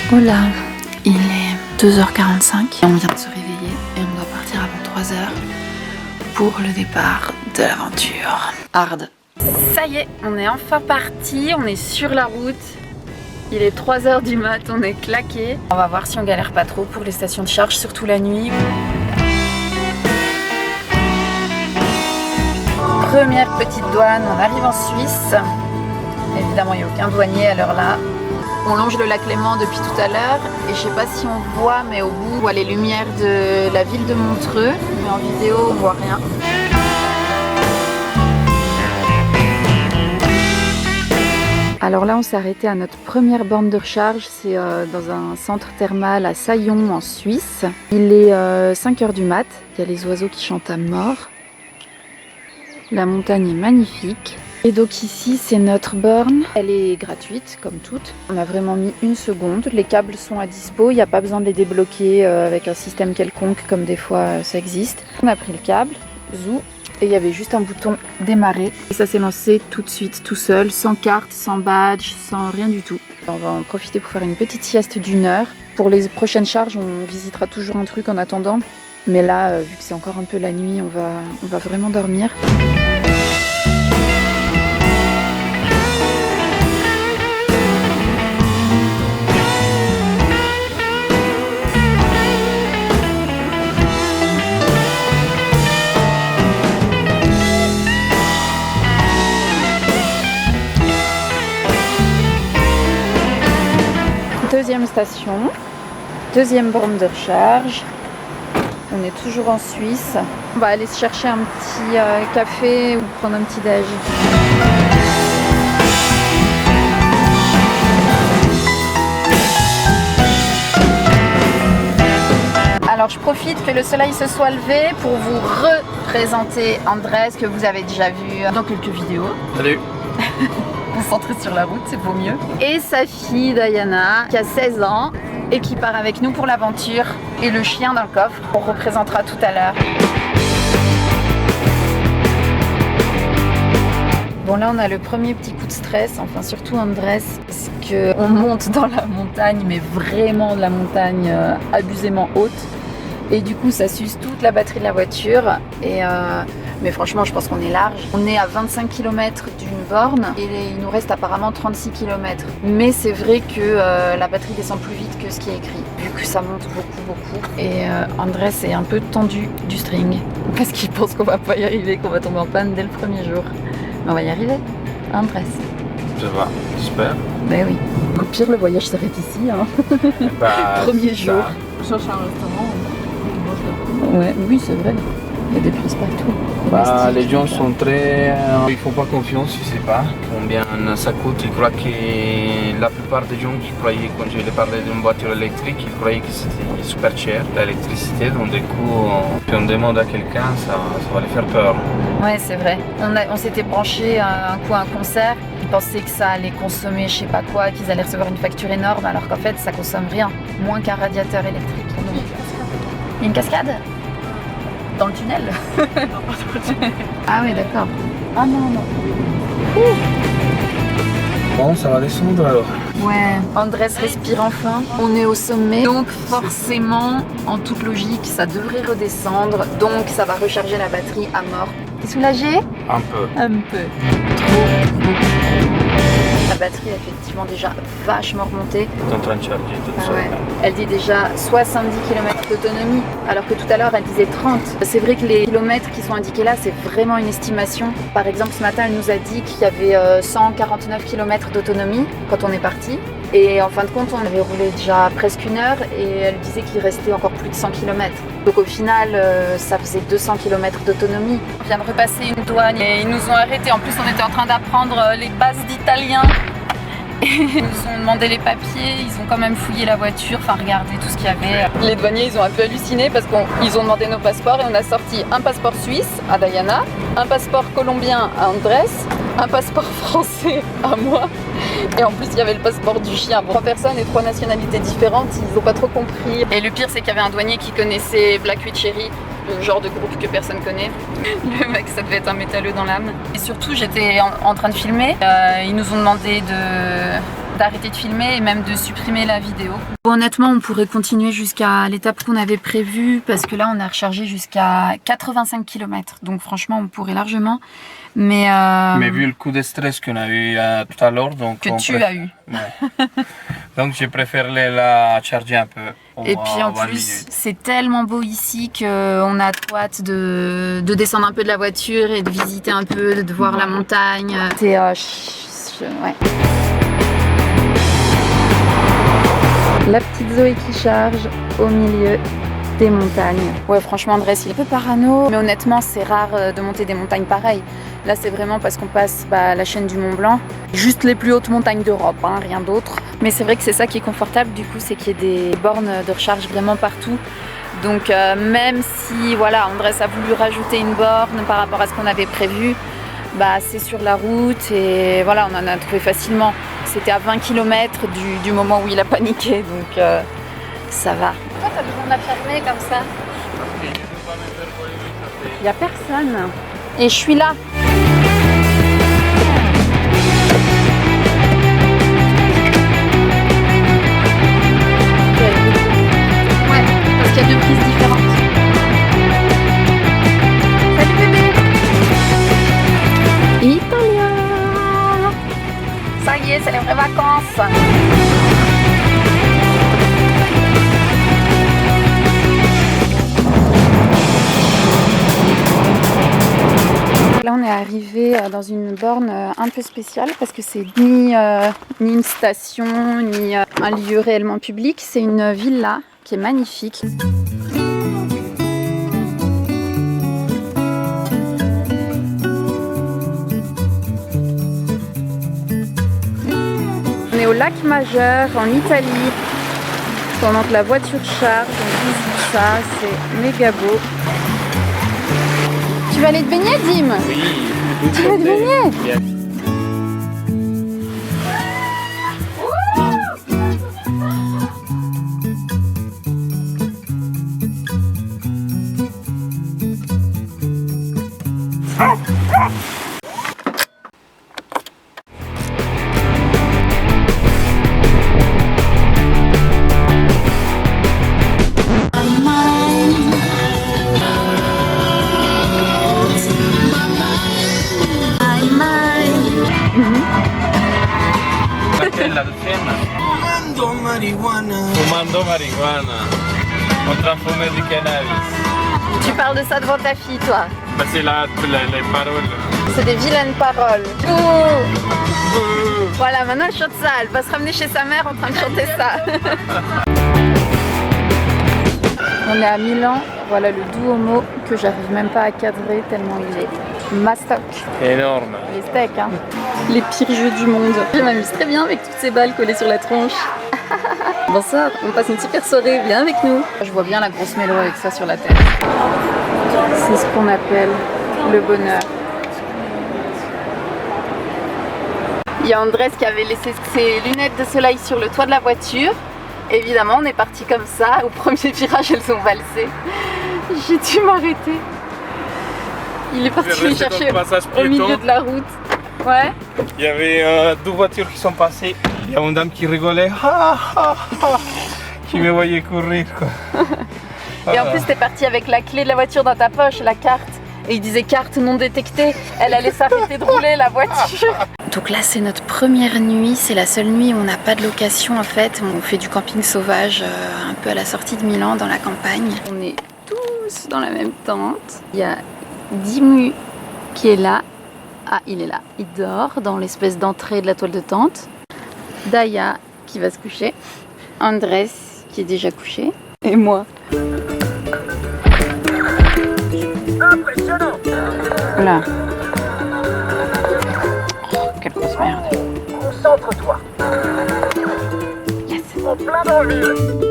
Voilà, il est 2h45 et on vient de se réveiller et on doit partir avant 3h pour le départ de l'aventure. Hard. Ça y est, on est enfin parti, on est sur la route. Il est 3h du mat, on est claqué. On va voir si on galère pas trop pour les stations de charge, surtout la nuit. Première petite douane, on arrive en Suisse. Évidemment, il n'y a aucun douanier à l'heure là. On longe le lac Léman depuis tout à l'heure et je sais pas si on voit, mais au bout, on voit les lumières de la ville de Montreux. Mais en vidéo, on voit rien. Alors là, on s'est arrêté à notre première borne de recharge. C'est dans un centre thermal à Saillon en Suisse. Il est 5h du mat. Il y a les oiseaux qui chantent à mort. La montagne est magnifique. Et donc ici, c'est notre borne. Elle est gratuite, comme toutes. On a vraiment mis 1 seconde. Les câbles sont à dispo. Il n'y a pas besoin de les débloquer avec un système quelconque, comme des fois ça existe. On a pris le câble, zou, et il y avait juste un bouton démarrer. Et ça s'est lancé tout de suite, tout seul, sans carte, sans badge, sans rien du tout. On va en profiter pour faire une petite sieste d'1 heure. Pour les prochaines charges, on visitera toujours un truc en attendant. Mais là, vu que c'est encore un peu la nuit, on va vraiment dormir. Deuxième station, deuxième borne de recharge. On est toujours en Suisse. On va aller se chercher un petit café ou prendre un petit déj. Alors je profite que le soleil se soit levé pour vous représenter Andrés, que vous avez déjà vu dans quelques vidéos. Salut. Concentré sur la route, c'est pour mieux. Et sa fille Diana, qui a 16 ans et qui part avec nous pour l'aventure. Et le chien dans le coffre, on représentera tout à l'heure. Bon, là on a le premier petit coup de stress, enfin surtout Andrés, parce qu'on monte dans la montagne, mais vraiment de la montagne abusément haute. Et du coup ça s'use toute la batterie de la voiture. Mais franchement, je pense qu'on est large. On est à 25 km d'une borne et il nous reste apparemment 36 km. Mais c'est vrai que la batterie descend plus vite que ce qui est écrit, vu que ça monte beaucoup. Et Andrés est un peu tendu du string parce qu'il pense qu'on va pas y arriver, qu'on va tomber en panne dès le premier jour. Mais on va y arriver, Andrés. Ça va, j'espère. Ben oui. Au pire, le voyage s'arrête ici. Hein. Premier jour. Chercher un restaurant. Ouais, oui, c'est vrai. Il y a des prises partout. Les gens sont très... Ils font pas confiance, je sais pas combien ça coûte. Ils croient que la plupart des gens qui croyaient, quand je leur parlais d'une voiture électrique, ils croyaient que c'était super cher l'électricité. Donc du coup, si on demande à quelqu'un, ça va les faire peur. Ouais, c'est vrai. On s'était branché un coup à un concert. Ils pensaient que ça allait consommer je sais pas quoi, qu'ils allaient recevoir une facture énorme, alors qu'en fait ça consomme rien, moins qu'un radiateur électrique. Il y a une cascade ? Dans le tunnel. Ah oui, d'accord. Ah non. Bon, ça va descendre alors. Ouais, Andrés respire enfin. On est au sommet, donc forcément, en toute logique, ça devrait redescendre. Donc ça va recharger la batterie à mort. T'es soulagé ? Un peu. Un peu. Trop. La batterie est effectivement déjà vachement remontée. C'est en train de charger tout ça. Ouais. Elle dit déjà 70 km d'autonomie, alors que tout à l'heure elle disait 30. C'est vrai que les kilomètres qui sont indiqués là, c'est vraiment une estimation. Par exemple, ce matin, elle nous a dit qu'il y avait 149 km d'autonomie quand on est parti. Et en fin de compte, on avait roulé déjà presque 1 heure et elle disait qu'il restait encore plus de 100 km. Donc au final, ça faisait 200 km d'autonomie. On vient de repasser une douane et ils nous ont arrêtés. En plus, on était en train d'apprendre les bases d'italien. Ils nous ont demandé les papiers, ils ont quand même fouillé la voiture, enfin regardé tout ce qu'il y avait. Les douaniers, ils ont un peu halluciné parce qu'ils ont demandé nos passeports et on a sorti un passeport suisse à Diana, un passeport colombien à Andrés, un passeport français à moi. Et en plus, il y avait le passeport du chien. 3 personnes et 3 nationalités différentes, ils n'ont pas trop compris. Et le pire, c'est qu'il y avait un douanier qui connaissait Black Witch Cherry, le genre de groupe que personne connaît. Le mec, ça devait être un métalleux dans l'âme. Et surtout, j'étais en train de filmer. Ils nous ont demandé d'arrêter de filmer et même de supprimer la vidéo. Bon, honnêtement, on pourrait continuer jusqu'à l'étape qu'on avait prévue parce que là, on a rechargé jusqu'à 85 km. Donc franchement, on pourrait largement. Mais vu le coup de stress qu'on a eu tout à l'heure, donc que tu as eu. Ouais. Donc je préfère la charger un peu. Et puis en plus, c'est tellement beau ici qu'on a trop hâte de descendre un peu de la voiture et de visiter un peu, de voir la montagne. C'est ouais. La petite Zoé qui charge au milieu des montagnes. Ouais, franchement, Andrés, il est un peu parano, mais honnêtement, c'est rare de monter des montagnes pareilles. Là, c'est vraiment parce qu'on passe la chaîne du Mont Blanc, juste les plus hautes montagnes d'Europe, hein, rien d'autre. Mais c'est vrai que c'est ça qui est confortable, du coup, c'est qu'il y ait des bornes de recharge vraiment partout. Donc, même si, voilà, Andrés a voulu rajouter une borne par rapport à ce qu'on avait prévu, c'est sur la route et voilà, on en a trouvé facilement. C'était à 20 km du moment où il a paniqué, donc ça va. Pourquoi t'as besoin de la fermer comme ça? Il n'y a personne. Et je suis là. Ouais, parce qu'il y a deux prises différentes. Salut bébé. Italien. Ça y est, c'est les vraies vacances. Là, on est arrivé dans une borne un peu spéciale parce que c'est ni une station, ni un lieu réellement public. C'est une villa qui est magnifique. On est au lac Majeur, en Italie. Pendant que la voiture charge, on visite ça, c'est méga beau. Tu vas aller te baigner, Dim? Oui. Tu vas te baigner? Bien. La deuxième. Fumando marijuana. On transforme du cannabis. Tu parles de ça devant ta fille, toi? C'est les paroles. C'est des vilaines paroles. Voilà, maintenant elle chante ça. Elle va se ramener chez sa mère en train de chanter ça. On est à Milan. Voilà le Duomo que j'arrive même pas à cadrer tellement il est mastoc. Énorme. Les steaks, hein. Les pires jeux du monde. Je m'amuse très bien avec toutes ces balles collées sur la tronche. Bonsoir, on passe une super soirée, viens avec nous. Je vois bien la grosse mélo avec ça sur la tête. C'est ce qu'on appelle le bonheur. Il y a Andrés qui avait laissé ses lunettes de soleil sur le toit de la voiture. Évidemment, on est parti comme ça. Au premier virage, elles ont valsé. J'ai dû m'arrêter. Il est parti les chercher au milieu de la route. Ouais. Il y avait deux voitures qui sont passées. Il y a une dame qui rigolait, qui me voyait courir, quoi. Et en plus, t'es parti avec la clé de la voiture dans ta poche, la carte. Et il disait carte non détectée. Elle allait s'arrêter de rouler, la voiture. Donc là, c'est notre première nuit. C'est la seule nuit où on n'a pas de location, en fait. On fait du camping sauvage, un peu à la sortie de Milan, dans la campagne. On est tous dans la même tente. Il y a Dimu qui est là. Ah, il est là. Il dort dans l'espèce d'entrée de la toile de tente. Daya qui va se coucher. Andrés qui est déjà couché. Et moi. Voilà. Oh, quelle grosse merde. Concentre-toi. Yes. En plein dans le